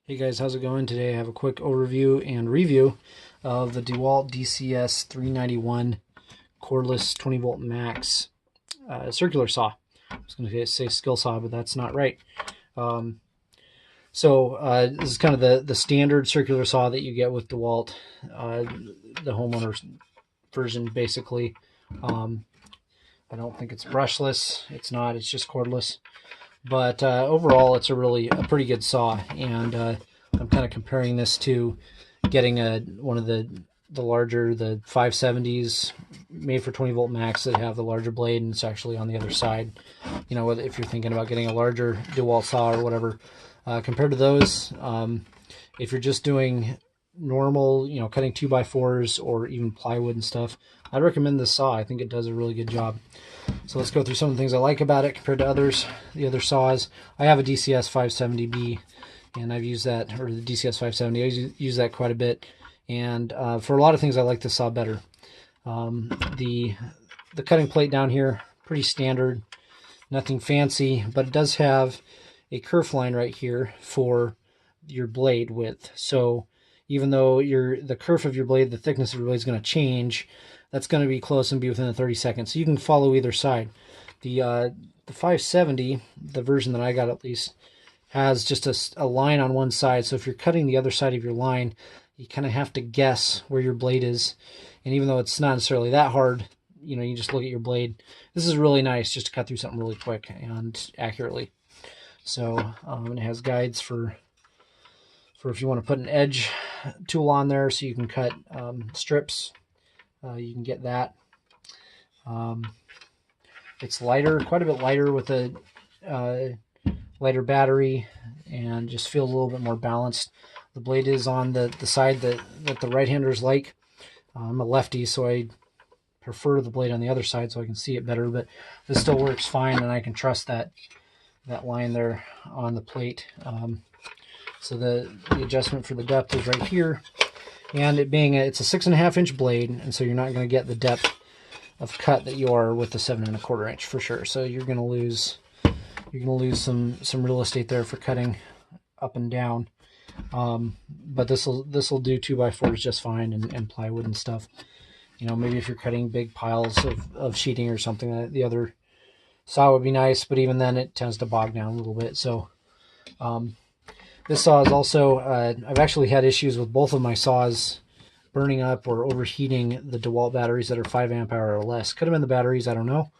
Hey guys, how's it going? Today I have a quick overview and review of the DEWALT DCS391 Cordless 20 volt max circular saw. I was going to say skill saw, but that's not right. This is kind of the standard circular saw that you get with DEWALT, the homeowner's version basically. I don't think it's brushless. It's not. It's just cordless. But overall, it's a pretty good saw, and I'm kind of comparing this to getting one of the larger, the 570s made for 20 volt max that have the larger blade, and it's actually on the other side. You know, if you're thinking about getting a larger DEWALT saw or whatever, compared to those, if you're just doing normal, you know, cutting 2x4s or even plywood and stuff, I'd recommend this saw. I think it does a really good job. So let's go through some of the things I like about it compared to the other saws. I have a DCS 570B, and I've used that, or the DCS 570. I use that quite a bit, and for a lot of things, I like this saw better. The cutting plate down here, pretty standard, nothing fancy, but it does have a kerf line right here for your blade width. So even though the kerf of your blade, the thickness of your blade is going to change, that's going to be close and be within the 30 seconds. So you can follow either side. The 570, the version that I got at least, has just a line on one side. So if you're cutting the other side of your line, you kind of have to guess where your blade is. And even though it's not necessarily that hard, you know, you just look at your blade. This is really nice just to cut through something really quick and accurately. So it has guides for if you want to put an edge tool on there so you can cut strips. You can get that. It's lighter, quite a bit lighter, with a lighter battery, and just feels a little bit more balanced. The blade is on the side that the right-handers like. I'm a lefty, so I prefer the blade on the other side so I can see it better, but this still works fine, and I can trust that line there on the plate. So the adjustment for the depth is right here. And it being it's a 6.5 inch blade, and so you're not going to get the depth of cut that you are with the 7.25 inch for sure. So you're going to lose some real estate there for cutting up and down. But this will do 2x4s just fine, and plywood and stuff. You know, maybe if you're cutting big piles of sheeting or something, the other saw would be nice, but even then it tends to bog down a little bit. So this saw is also, I've actually had issues with both of my saws burning up or overheating the DEWALT batteries that are 5 amp hour or less. Could have been the batteries, I don't know.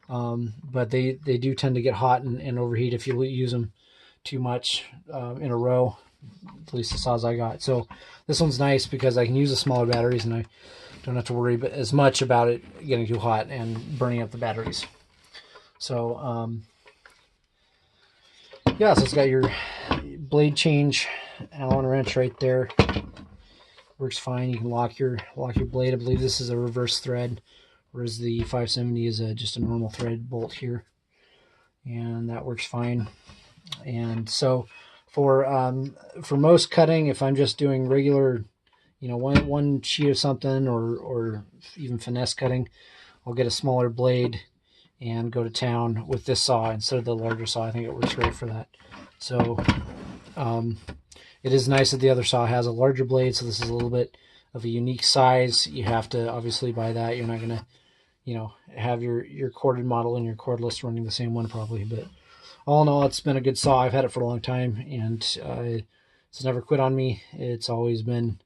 But they do tend to get hot and overheat if you use them too much in a row, at least the saws I got. So this one's nice because I can use the smaller batteries and I don't have to worry as much about it getting too hot and burning up the batteries. So yeah, so it's got your blade change Allen wrench right there. Works fine. You can lock your blade. I believe this is a reverse thread, whereas the 570 is just a normal thread bolt here, and that works fine. And so for most cutting, if I'm just doing regular, you know, one sheet of something, or even finesse cutting, I'll get a smaller blade and go to town with this saw instead of the larger saw. I think it works great for that. So it is nice that the other saw has a larger blade, so this is a little bit of a unique size. You have to obviously buy that. You're not going to, you know, have your corded model and your cordless running the same one probably. But all in all, it's been a good saw. I've had it for a long time, and it's never quit on me. It's always been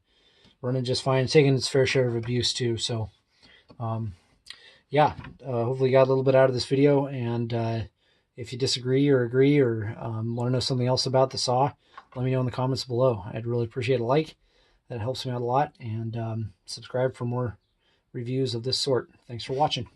running just fine. It's taken its fair share of abuse too. So yeah, hopefully you got a little bit out of this video, and if you disagree or agree, or want to know something else about the saw, let me know in the comments below. I'd really appreciate a like. That helps me out a lot. And subscribe for more reviews of this sort. Thanks for watching.